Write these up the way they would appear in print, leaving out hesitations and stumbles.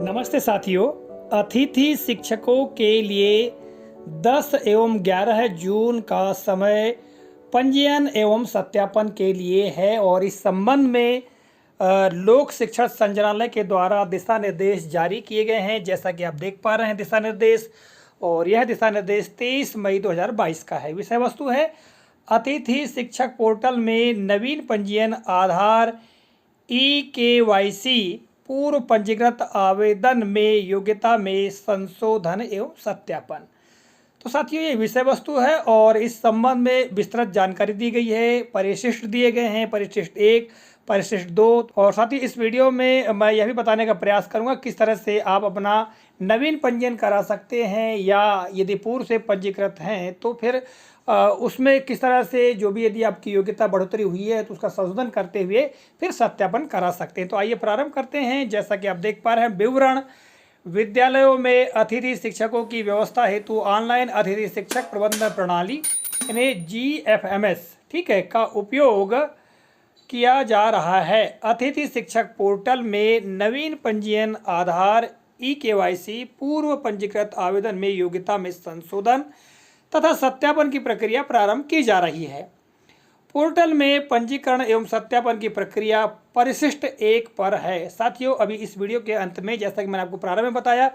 नमस्ते साथियों। अतिथि शिक्षकों के लिए 10 एवं 11 जून का समय पंजीयन एवं सत्यापन के लिए है और इस संबंध में लोक शिक्षण संचालनालय के द्वारा दिशा निर्देश जारी किए गए हैं। जैसा कि आप देख पा रहे हैं दिशा निर्देश, और यह दिशा निर्देश 23 मई 2022 का है। विषय वस्तु है अतिथि शिक्षक पोर्टल में नवीन पंजीयन, आधार, ई-केवाईसी, पूर्व पंजीकृत आवेदन में योग्यता में संशोधन एवं सत्यापन। तो साथियों, ये विषय वस्तु है और इस संबंध में विस्तृत जानकारी दी गई है। परिशिष्ट दिए गए हैं, परिशिष्ट 1, परिशिष्ट 2। और साथ ही इस वीडियो में मैं यह भी बताने का प्रयास करूंगा किस तरह से आप अपना नवीन पंजीयन करा सकते हैं, या यदि पूर्व से पंजीकृत हैं तो फिर उसमें किस तरह से जो भी यदि आपकी योग्यता बढ़ोतरी हुई है तो उसका संशोधन करते हुए फिर सत्यापन करा सकते हैं। तो आइए प्रारंभ करते हैं। जैसा कि आप देख पा रहे हैं विवरण, विद्यालयों में अतिथि शिक्षकों की व्यवस्था हेतु ऑनलाइन अतिथि शिक्षक प्रबंधन प्रणाली यानी GFMS का उपयोग किया जा रहा है। अतिथि शिक्षक पोर्टल में नवीन पंजीयन, आधार, ई-केवाईसी, पूर्व पंजीकृत आवेदन में योग्यता में संशोधन तथा सत्यापन की प्रक्रिया प्रारंभ की जा रही है। पोर्टल में पंजीकरण एवं सत्यापन की प्रक्रिया परिशिष्ट 1 पर है। साथियों, अभी इस वीडियो के अंत में जैसा कि मैंने आपको प्रारंभ में बताया,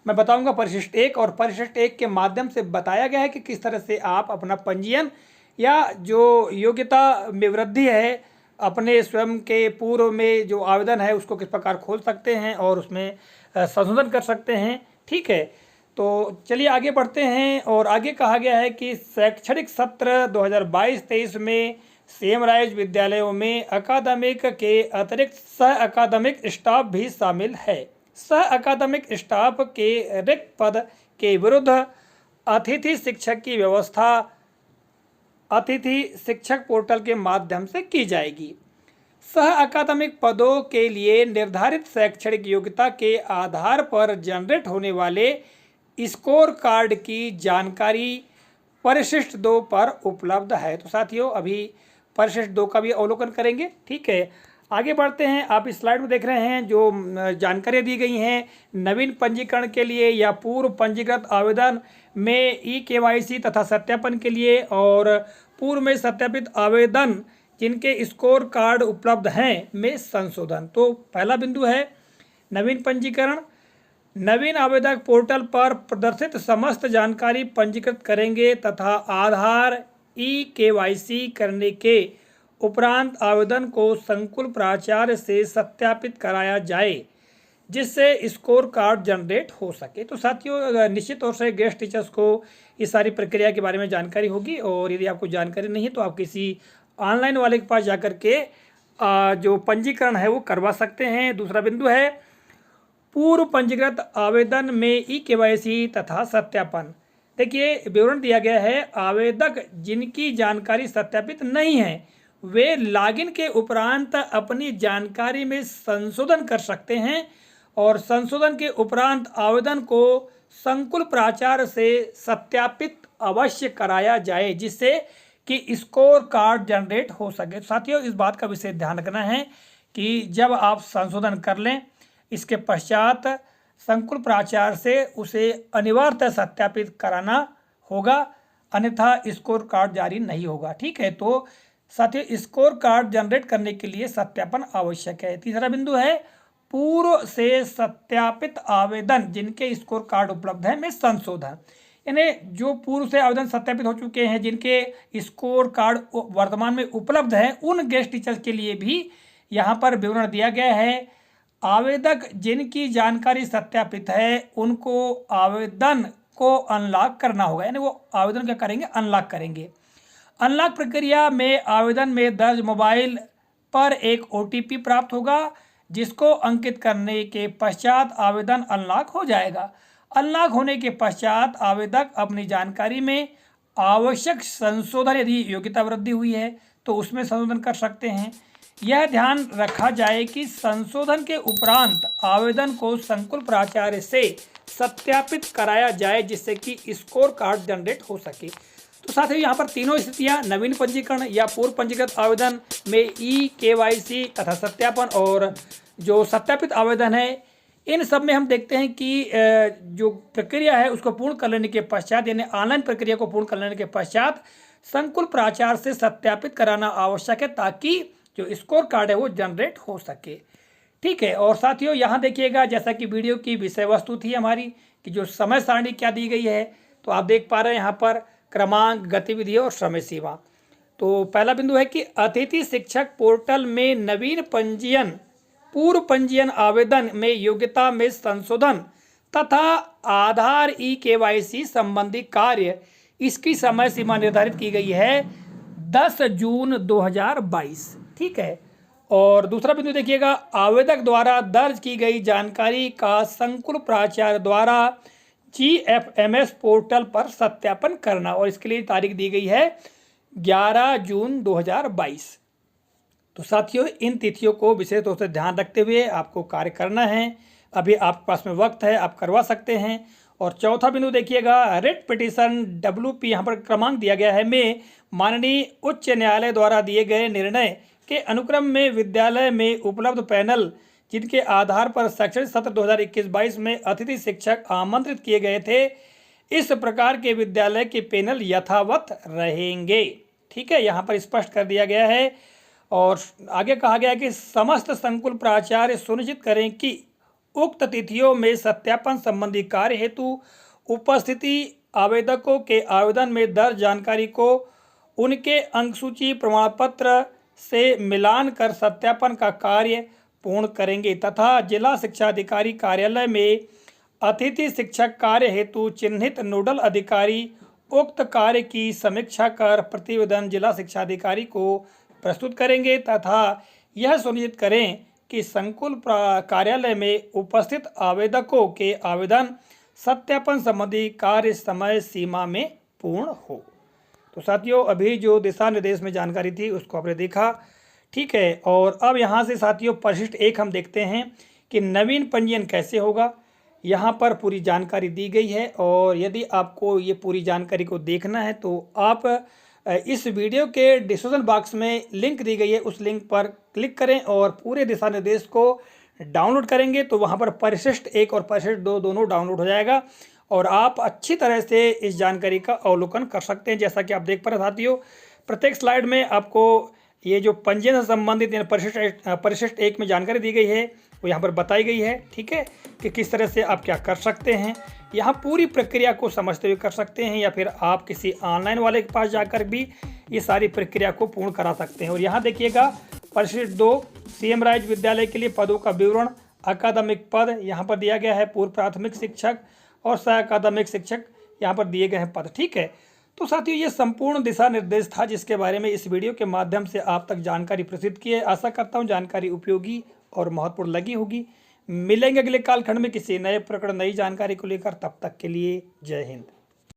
मैं बताऊंगा परिशिष्ट 1, और परिशिष्ट 1 के माध्यम से बताया गया है कि किस तरह से आप अपना पंजीयन या जो योग्यता में वृद्धि है अपने स्वयं के पूर्व में जो आवेदन है उसको किस प्रकार खोल सकते हैं और उसमें संशोधन कर सकते हैं। ठीक है, तो चलिए आगे बढ़ते हैं। और आगे कहा गया है कि शैक्षणिक सत्र 2022-23 में सेम राइज विद्यालयों में अकादमिक के अतिरिक्त सह अकादमिक स्टाफ भी शामिल है। सह अकादमिक स्टाफ के रिक्त पद के विरुद्ध अतिथि शिक्षक की व्यवस्था अतिथि शिक्षक पोर्टल के माध्यम से की जाएगी। सह अकादमिक पदों के लिए निर्धारित शैक्षणिक योग्यता के आधार पर जनरेट होने वाले स्कोर कार्ड की जानकारी परिशिष्ट 2 पर उपलब्ध है। तो साथियों, अभी परिशिष्ट 2 का भी अवलोकन करेंगे। ठीक है, आगे बढ़ते हैं। आप इस स्लाइड में देख रहे हैं जो जानकारी दी गई हैं नवीन पंजीकरण के लिए या पूर्व पंजीकृत आवेदन में ई-केवाईसी तथा सत्यापन के लिए, और पूर्व में सत्यापित आवेदन जिनके स्कोर कार्ड उपलब्ध हैं में संशोधन। तो पहला बिंदु है नवीन पंजीकरण। नवीन आवेदक पोर्टल पर प्रदर्शित समस्त जानकारी पंजीकृत करेंगे तथा आधार, ई-केवाईसी करने के उपरांत आवेदन को संकुल प्राचार्य से सत्यापित कराया जाए जिससे स्कोर कार्ड जनरेट हो सके। तो साथियों, निश्चित तौर से गेस्ट टीचर्स को इस सारी प्रक्रिया के बारे में जानकारी होगी, और यदि आपको जानकारी नहीं है तो आप किसी ऑनलाइन वाले के पास जाकर के जो पंजीकरण है वो करवा सकते हैं। दूसरा बिंदु है पूर्व पंजीकृत आवेदन में ई-केवाईसी तथा सत्यापन। देखिए, विवरण दिया गया है आवेदक जिनकी जानकारी सत्यापित नहीं है वे लॉगिन के उपरांत अपनी जानकारी में संशोधन कर सकते हैं, और संशोधन के उपरांत आवेदन को संकुल प्राचार्य से सत्यापित अवश्य कराया जाए जिससे कि स्कोर कार्ड जनरेट हो सके। साथियों, इस बात का विशेष ध्यान रखना है कि जब आप संशोधन कर लें इसके पश्चात संकुल प्राचार्य से उसे अनिवार्यतः सत्यापित कराना होगा, अन्यथा स्कोर कार्ड जारी नहीं होगा। ठीक है, तो साथियों स्कोर कार्ड जनरेट करने के लिए सत्यापन आवश्यक है। तीसरा बिंदु है पूर्व से सत्यापित आवेदन जिनके स्कोर कार्ड उपलब्ध है में संशोधन। यानी जो पूर्व से आवेदन सत्यापित हो चुके हैं जिनके स्कोर कार्ड वर्तमान में उपलब्ध है उन गेस्ट टीचर्स के लिए भी यहाँ पर विवरण दिया गया है। आवेदक जिनकी जानकारी सत्यापित है उनको आवेदन को अनलॉक करना होगा, यानी वो आवेदन क्या करेंगे, अनलॉक करेंगे। अनलॉक प्रक्रिया में आवेदन में दर्ज मोबाइल पर एक OTP प्राप्त होगा जिसको अंकित करने के पश्चात आवेदन अनलॉक हो जाएगा। अनलॉक होने के पश्चात आवेदक अपनी जानकारी में आवश्यक संशोधन, यदि योग्यता वृद्धि हुई है तो उसमें संशोधन कर सकते हैं। यह ध्यान रखा जाए कि संशोधन के उपरांत आवेदन को संकुल प्राचार्य से सत्यापित कराया जाए जिससे कि स्कोर कार्ड जनरेट हो सके। तो साथियों, यहाँ पर तीनों स्थितियाँ नवीन पंजीकरण या पूर्व पंजीकृत आवेदन में ई-केवाईसी तथा सत्यापन, और जो सत्यापित आवेदन है इन सब में हम देखते हैं कि जो प्रक्रिया है उसको पूर्ण कर लेने के पश्चात, यानी ऑनलाइन प्रक्रिया को पूर्ण कर लेने के पश्चात संकुल प्राचार्य से सत्यापित कराना आवश्यक है, ताकि जो स्कोर कार्ड है वो जनरेट हो सके। ठीक है। और साथियों यहाँ देखिएगा, जैसा कि वीडियो की विषय वस्तु थी हमारी कि जो समय सारणी क्या दी गई है, तो आप देख पा रहे हैं यहाँ पर क्रमांक, गतिविधि और समय सीमा। तो पहला बिंदु है कि अतिथि शिक्षक पोर्टल में नवीन पंजीयन, पूर्व पंजीयन आवेदन में योग्यता में संशोधन तथा आधार KYC संबंधी कार्य, इसकी समय सीमा निर्धारित की गई है 10 जून 2022। ठीक है। और दूसरा बिंदु देखिएगा, आवेदक द्वारा दर्ज की गई जानकारी का संकुल प्राचार्य द्वारा GFMS पोर्टल पर सत्यापन करना, और इसके लिए तारीख दी गई है 11 जून 2022। तो साथियों इन तिथियों को विशेष तौर से ध्यान रखते हुए आपको कार्य करना है। अभी आपके पास में वक्त है, आप करवा सकते हैं। और चौथा बिंदु देखिएगा, रिट पिटीशन WP यहाँ पर क्रमांक दिया गया है में माननीय उच्च न्यायालय द्वारा दिए गए निर्णय के अनुक्रम में विद्यालय में उपलब्ध पैनल जिनके आधार पर शैक्षणिक सत्र 2021-22 में अतिथि शिक्षक आमंत्रित किए गए थे, इस प्रकार के विद्यालय के पैनल यथावत रहेंगे। ठीक है, यहाँ पर स्पष्ट कर दिया गया है। और आगे कहा गया है कि समस्त संकुल प्राचार्य सुनिश्चित करें कि उक्त तिथियों में सत्यापन संबंधी कार्य हेतु उपस्थिति आवेदकों के आवेदन में दर्ज जानकारी को उनके अंकसूची प्रमाण पत्र से मिलान कर सत्यापन का कार्य पूर्ण करेंगे तथा जिला शिक्षा अधिकारी कार्यालय में अतिथि शिक्षक कार्य हेतु चिन्हित नोडल अधिकारी उक्त कार्य की समीक्षा कर प्रतिवेदन जिला शिक्षा अधिकारी को प्रस्तुत करेंगे तथा यह सुनिश्चित करें कि संकुल कार्यालय में उपस्थित आवेदकों के आवेदन सत्यापन संबंधी कार्य समय सीमा में पूर्ण हो। तो साथियों अभी जो दिशा निर्देश में जानकारी थी उसको आपने देखा। ठीक है। और अब यहाँ से साथियों परिशिष्ट 1 हम देखते हैं कि नवीन पंजीयन कैसे होगा। यहाँ पर पूरी जानकारी दी गई है, और यदि आपको ये पूरी जानकारी को देखना है तो आप इस वीडियो के डिस्क्रिप्शन बॉक्स में लिंक दी गई है, उस लिंक पर क्लिक करें और पूरे दिशा निर्देश को डाउनलोड करेंगे तो वहाँ पर परिशिष्ट 1 और परिशिष्ट 2 दोनों डाउनलोड हो जाएगा, और आप अच्छी तरह से इस जानकारी का अवलोकन कर सकते हैं। जैसा कि आप देख पा रहे साथियों, प्रत्येक स्लाइड में आपको ये जो पंजीयन से संबंधित परिशिष्ट 1 में जानकारी दी गई है वो यहाँ पर बताई गई है। ठीक है, कि किस तरह से आप क्या कर सकते हैं, यहाँ पूरी प्रक्रिया को समझते हुए कर सकते हैं, या फिर आप किसी ऑनलाइन वाले के पास जाकर भी ये सारी प्रक्रिया को पूर्ण करा सकते हैं। और यहाँ देखिएगा परिशिष्ट 2 CM राइज विद्यालय के लिए पदों का विवरण, अकादमिक पद यहाँ पर दिया गया है, पूर्व प्राथमिक शिक्षक और सह अकादमिक शिक्षक यहाँ पर दिए गए हैं पद। ठीक है। तो साथियों ये संपूर्ण दिशा निर्देश था जिसके बारे में इस वीडियो के माध्यम से आप तक जानकारी प्रस्तुत की है। आशा करता हूँ जानकारी उपयोगी और महत्वपूर्ण लगी होगी। मिलेंगे अगले कालखंड में किसी नए प्रकरण, नई जानकारी को लेकर। तब तक के लिए जय हिंद।